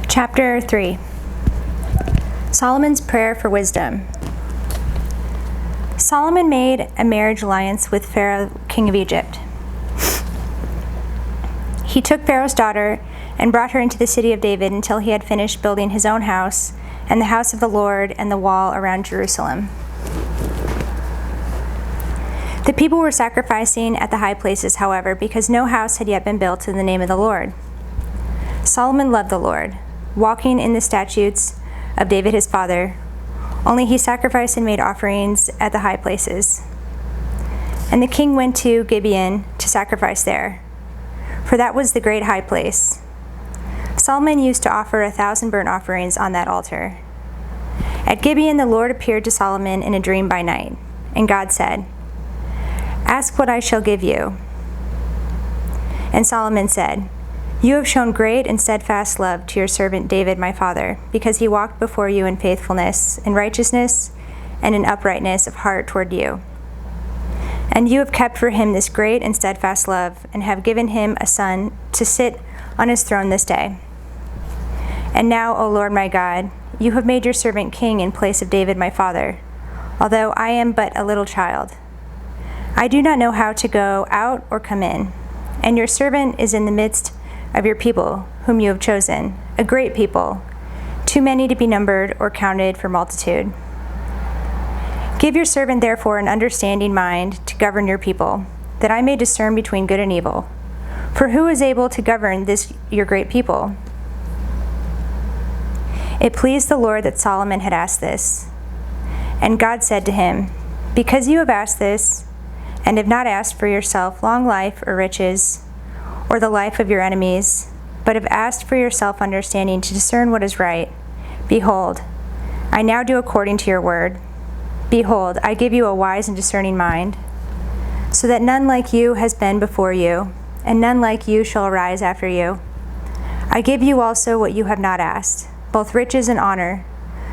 Chapter 3. Solomon's Prayer for Wisdom. Solomon made a marriage alliance with Pharaoh, king of Egypt. He took Pharaoh's daughter and brought her into the city of David until he had finished building his own house and the house of the Lord and the wall around Jerusalem. The people were sacrificing at the high places, however, because no house had yet been built in the name of the Lord. Solomon loved the Lord, walking in the statutes of David his father. Only he sacrificed and made offerings at the high places. And the king went to Gibeon to sacrifice there, for that was the great high place. Solomon used to offer 1,000 burnt offerings on that altar. At Gibeon the Lord appeared to Solomon in a dream by night, and God said, "Ask what I shall give you." And Solomon said, "You have shown great and steadfast love to your servant David my father, because he walked before you in faithfulness, in righteousness, and in uprightness of heart toward you. And you have kept for him this great and steadfast love, and have given him a son to sit on his throne this day. And now, O Lord my God, you have made your servant king in place of David my father, although I am but a little child. I do not know how to go out or come in, and your servant is in the midst of your people, whom you have chosen, a great people, too many to be numbered or counted for multitude. Give your servant therefore an understanding mind to govern your people, that I may discern between good and evil. For who is able to govern this your great people?" It pleased the Lord that Solomon had asked this. And God said to him, "Because you have asked this, and have not asked for yourself long life or riches, or the life of your enemies, but have asked for yourself understanding to discern what is right, behold, I now do according to your word. Behold, I give you a wise and discerning mind, so that none like you has been before you, and none like you shall arise after you. I give you also what you have not asked, both riches and honor,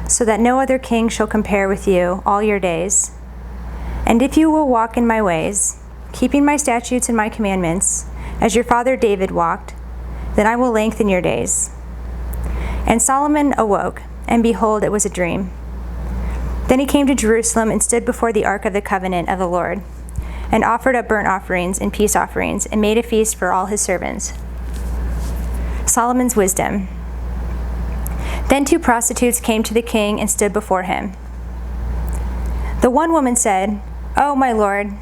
so that no other king shall compare with you all your days. And if you will walk in my ways, keeping my statutes and my commandments, as your father David walked, then I will lengthen your days." And Solomon awoke, and behold, it was a dream. Then he came to Jerusalem and stood before the ark of the covenant of the Lord, and offered up burnt offerings and peace offerings, and made a feast for all his servants. Solomon's wisdom. Then 2 prostitutes came to the king and stood before him. The one woman said, "Oh, my lord,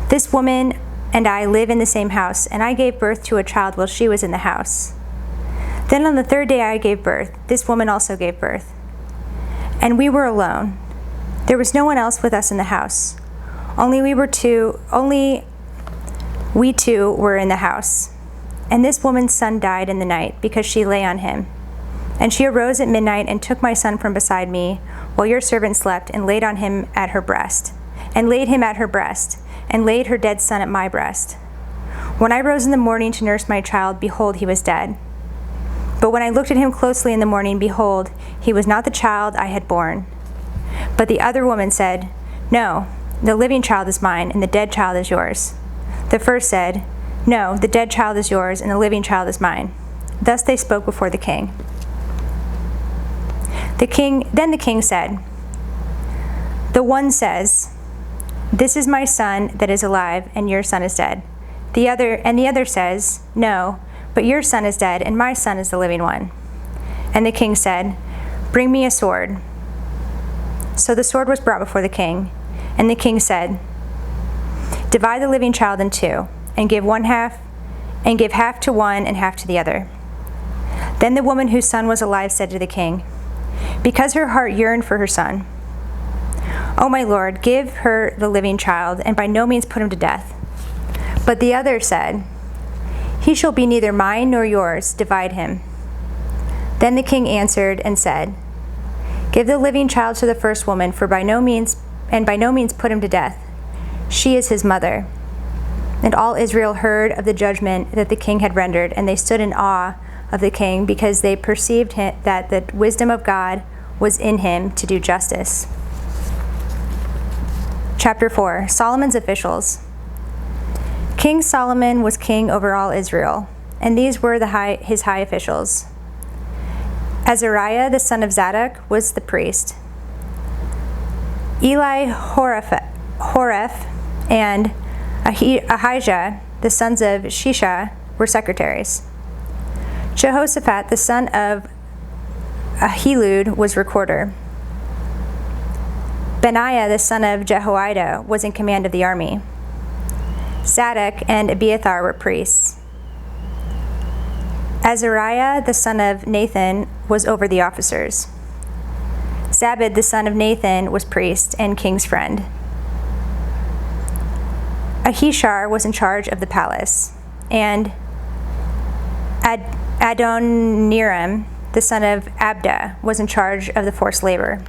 this woman and I live in the same house, and I gave birth to a child while she was in the house. Then on the 3rd day I gave birth. This woman also gave birth. And we were alone. There was no one else with us in the house. Only we two were in the house. And this woman's son died in the night, because she lay on him. And she arose at midnight and took my son from beside me, while your servant slept, and laid him at her breast, and laid her dead son at my breast. When I rose in the morning to nurse my child, behold, he was dead. But when I looked at him closely in the morning, behold, he was not the child I had borne. But the other woman said, No, the living child is mine, and the dead child is yours. The first said, No, the dead child is yours, and the living child is mine. Thus they spoke before the king. Then the king said, The one says, This is my son that is alive, and your son is dead. The other says, No, but your son is dead, and my son is the living one. And the king said, Bring me a sword. So the sword was brought before the king, and the king said, Divide the living child in 2, and give half to one and half to the other. Then the woman whose son was alive said to the king, because her heart yearned for her son, O my lord, give her the living child, and by no means put him to death. But the other said, He shall be neither mine nor yours, divide him. Then the king answered and said, Give the living child to the first woman, for by no means put him to death. She is his mother. And all Israel heard of the judgment that the king had rendered, and they stood in awe of the king, because they perceived that the wisdom of God was in him to do justice. Chapter 4. Solomon's officials. King Solomon was king over all Israel, and these were his high officials: Azariah the son of Zadok was the priest. Horeph and Ahijah the sons of Shisha were secretaries. Jehoshaphat the son of Ahilud was recorder. Benaiah the son of Jehoiada was in command of the army. Zadok and Abiathar were priests. Azariah the son of Nathan was over the officers. Zabad the son of Nathan was priest and king's friend. Ahishar was in charge of the palace, and Adoniram the son of Abda was in charge of the forced labor.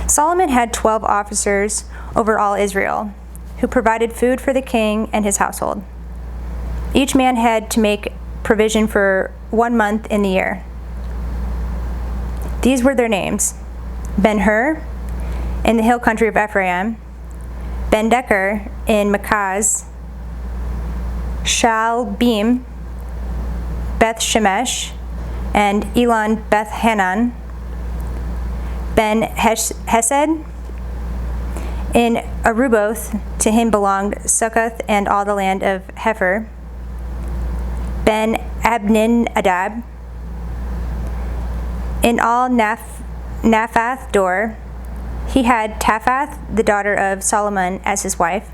Solomon had 12 officers over all Israel, who provided food for the king and his household. Each man had to make provision for 1 month in the year. These were their names: Ben-Hur in the hill country of Ephraim, Ben-Decker in Makaz, Shaalbim, Beth-Shemesh, and Elon Beth-Hanan, Ben-Hesed in Aruboth. To him belonged Succoth and all the land of Hepher. Ben-Abninadab in all Naphath Dor. He had Taphath, the daughter of Solomon, as his wife.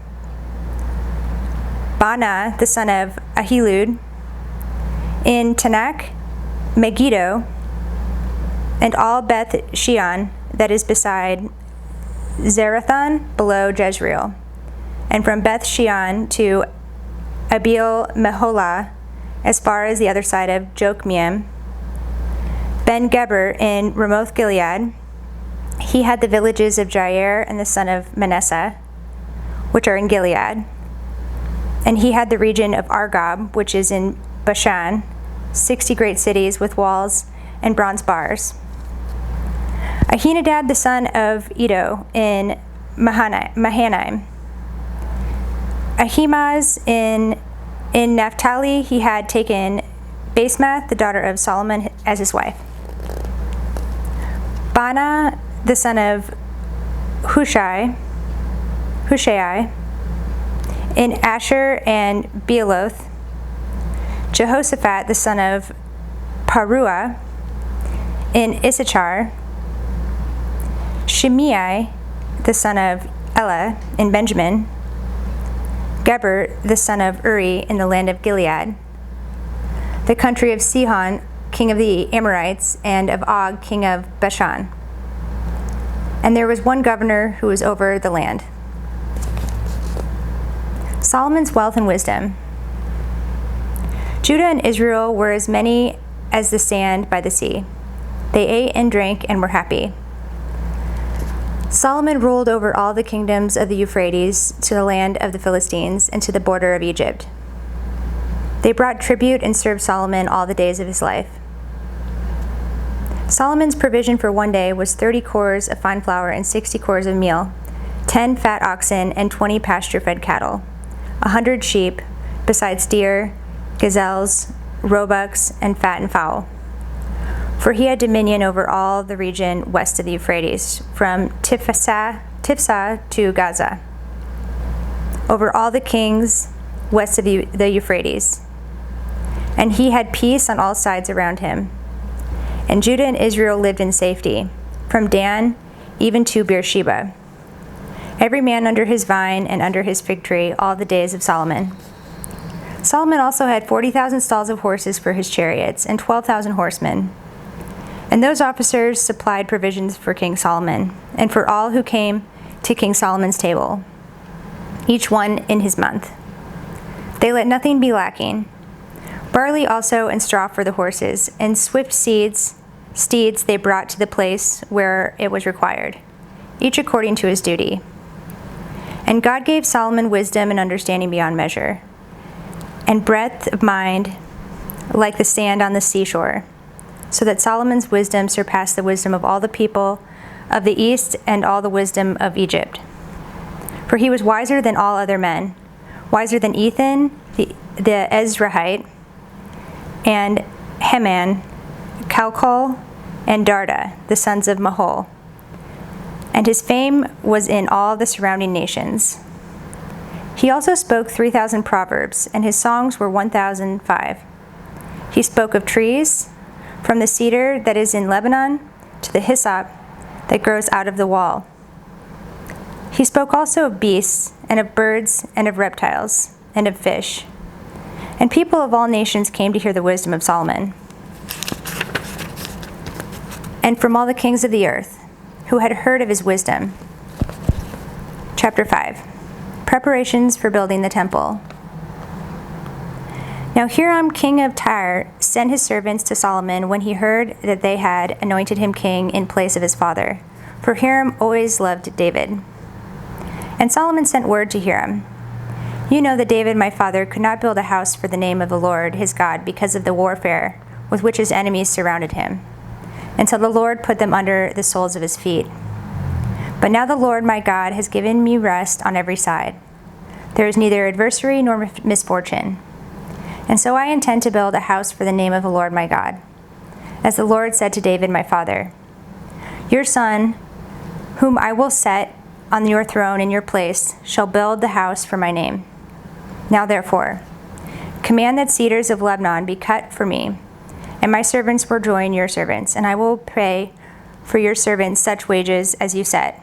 Bana, the son of Ahilud, in Tanakh, Megiddo, and all Beth Shean, that is beside Zerathon, below Jezreel, and from Beth Shean to Abeel Meholah, as far as the other side of Jokmeam. Ben-Geber in Ramoth Gilead. He had the villages of Jair and the son of Manasseh, which are in Gilead. And he had the region of Argob, which is in Bashan, 60 great cities with walls and bronze bars. Ahinadab the son of Iddo in Mahanaim. Ahimaaz in Naphtali. He had taken Basemath, the daughter of Solomon, as his wife. Bana, the son of Hushai in Asher and Bealoth. Jehoshaphat, the son of Paruah in Issachar. Shimei, the son of Elah in Benjamin. Geber, the son of Uri in the land of Gilead, the country of Sihon, king of the Amorites, and of Og, king of Bashan. And there was one governor who was over the land. Solomon's wealth and wisdom. Judah and Israel were as many as the sand by the sea. They ate and drank and were happy. Solomon ruled over all the kingdoms of the Euphrates to the land of the Philistines and to the border of Egypt. They brought tribute and served Solomon all the days of his life. Solomon's provision for one day was 30 cores of fine flour and 60 cores of meal, 10 fat oxen and 20 pasture-fed cattle, 100 sheep, besides deer, gazelles, roebucks, and fattened fowl. For he had dominion over all the region west of the Euphrates, from Tifsah to Gaza, over all the kings west of the Euphrates. And he had peace on all sides around him. And Judah and Israel lived in safety, from Dan even to Beersheba, every man under his vine and under his fig tree all the days of Solomon. Solomon also had 40,000 stalls of horses for his chariots and 12,000 horsemen. And those officers supplied provisions for King Solomon and for all who came to King Solomon's table, each one in his month. They let nothing be lacking. Barley also and straw for the horses, and swift steeds they brought to the place where it was required, each according to his duty. And God gave Solomon wisdom and understanding beyond measure, and breadth of mind like the sand on the seashore, so that Solomon's wisdom surpassed the wisdom of all the people of the east and all the wisdom of Egypt. For he was wiser than all other men, wiser than Ethan the Ezrahite, and Heman, Chalcol, and Darda, the sons of Mahol. And his fame was in all the surrounding nations. He also spoke 3,000 proverbs, and his songs were 1,005. He spoke of trees, from the cedar that is in Lebanon to the hyssop that grows out of the wall. He spoke also of beasts, and of birds, and of reptiles, and of fish. And people of all nations came to hear the wisdom of Solomon. And from all the kings of the earth, who had heard of his wisdom. Chapter 5. Preparations for building the temple. Now Hiram, king of Tyre, sent his servants to Solomon when he heard that they had anointed him king in place of his father, for Hiram always loved David. And Solomon sent word to Hiram, "You know that David my father could not build a house for the name of the Lord his God because of the warfare with which his enemies surrounded him, until the Lord put them under the soles of his feet. But now the Lord my God has given me rest on every side. There is neither adversary nor misfortune. And so I intend to build a house for the name of the Lord my God. As the Lord said to David my father, your son, whom I will set on your throne in your place, shall build the house for my name. Now therefore, command that cedars of Lebanon be cut for me, and my servants will join your servants, and I will pay for your servants such wages as you set.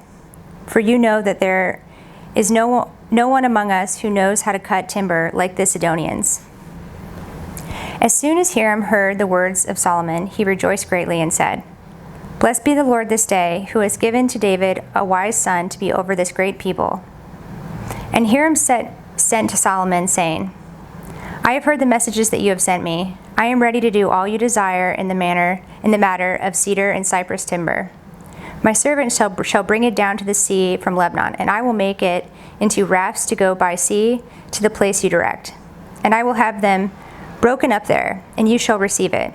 For you know that there is no one among us who knows how to cut timber like the Sidonians." As soon as Hiram heard the words of Solomon, he rejoiced greatly and said, "Blessed be the Lord this day, who has given to David a wise son to be over this great people." And Hiram sent to Solomon, saying, "I have heard the messages that you have sent me. I am ready to do all you desire in the matter of cedar and cypress timber. My servant shall bring it down to the sea from Lebanon, and I will make it into rafts to go by sea to the place you direct. And I will have them broken up there, and you shall receive it.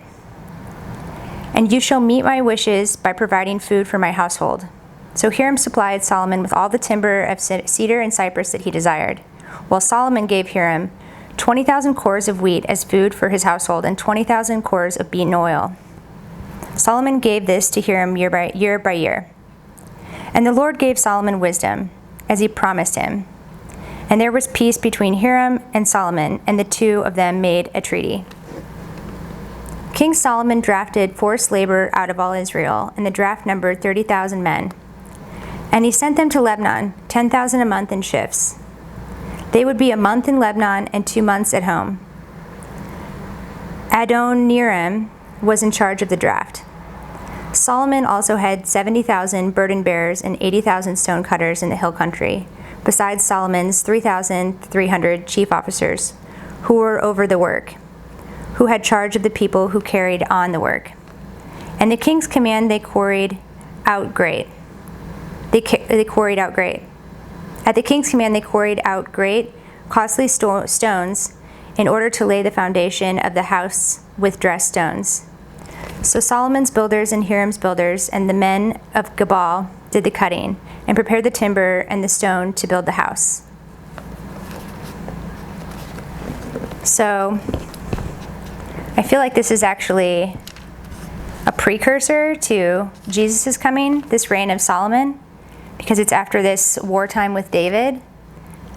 And you shall meet my wishes by providing food for my household." So Hiram supplied Solomon with all the timber of cedar and cypress that he desired, while Solomon gave Hiram 20,000 cores of wheat as food for his household and 20,000 cores of beaten oil. Solomon gave this to Hiram year by year. And the Lord gave Solomon wisdom, as he promised him. And there was peace between Hiram and Solomon, and the two of them made a treaty. King Solomon drafted forced labor out of all Israel, and the draft numbered 30,000 men. And he sent them to Lebanon, 10,000 a month in shifts. They would be a month in Lebanon and 2 months at home. Adoniram was in charge of the draft. Solomon also had 70,000 burden bearers and 80,000 stone cutters in the hill country, besides Solomon's 3,300 chief officers, who were over the work, who had charge of the people who carried on the work. And the king's command they quarried out great. They quarried out great. At the king's command they quarried out great, costly stones in order to lay the foundation of the house with dressed stones. So Solomon's builders and Hiram's builders and the men of Gebal did the cutting and prepared the timber and the stone to build the house. So I feel like this is actually a precursor to Jesus' coming, this reign of Solomon, because it's after this wartime with David,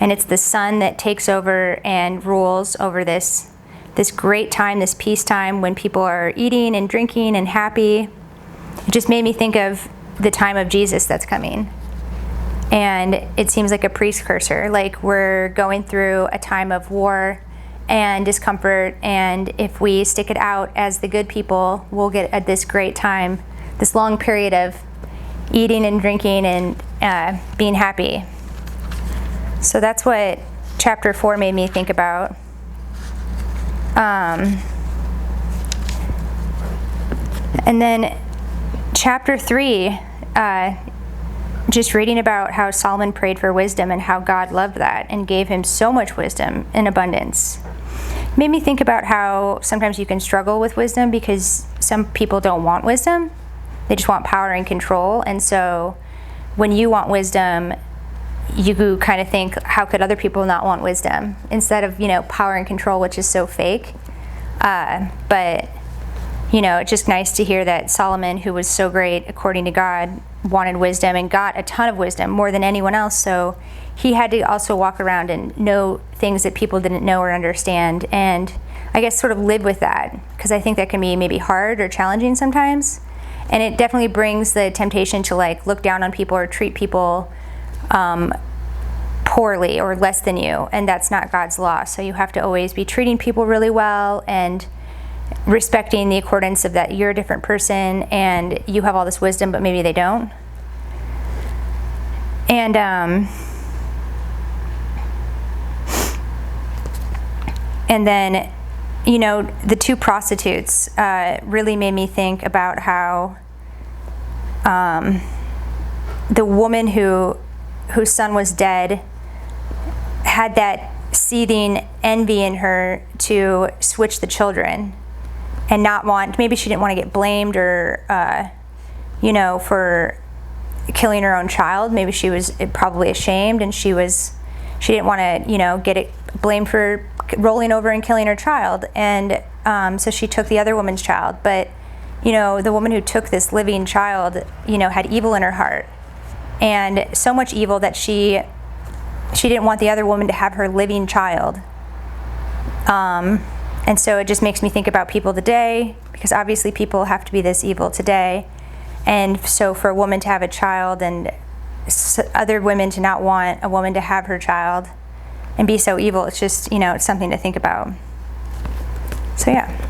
and it's the son that takes over and rules over this great time, this peacetime when people are eating and drinking and happy. It just made me think of the time of Jesus that's coming. And it seems like a precursor, like we're going through a time of war and discomfort, and if we stick it out as the good people, we'll get at this great time, this long period of eating and drinking and being happy. So that's what chapter 4 made me think about. And then chapter 3, just reading about how Solomon prayed for wisdom and how God loved that and gave him so much wisdom in abundance. Made me think about how sometimes you can struggle with wisdom because some people don't want wisdom. They just want power and control. And so when you want wisdom, you kind of think, how could other people not want wisdom? Instead of, power and control, which is so fake. But it's just nice to hear that Solomon, who was so great according to God, wanted wisdom and got a ton of wisdom, more than anyone else. So he had to also walk around and know things that people didn't know or understand, and I guess sort of live with that, because I think that can be maybe hard or challenging sometimes. And it definitely brings the temptation to like look down on people or treat people poorly or less than you, and that's not God's law. So you have to always be treating people really well and respecting the accordance of that you're a different person and you have all this wisdom, but maybe they don't. And then, the two prostitutes really made me think about how the woman whose son was dead had that seething envy in her to switch the children and not want, maybe she didn't want to get blamed or, for killing her own child. Maybe she was probably ashamed and she didn't want to, get it blamed for rolling over and killing her child. And so she took the other woman's child. But, the woman who took this living child, had evil in her heart. And so much evil that she didn't want the other woman to have her living child. And so it just makes me think about people today, because obviously people have to be this evil today. And so for a woman to have a child and other women to not want a woman to have her child and be so evil, it's just, it's something to think about. So yeah.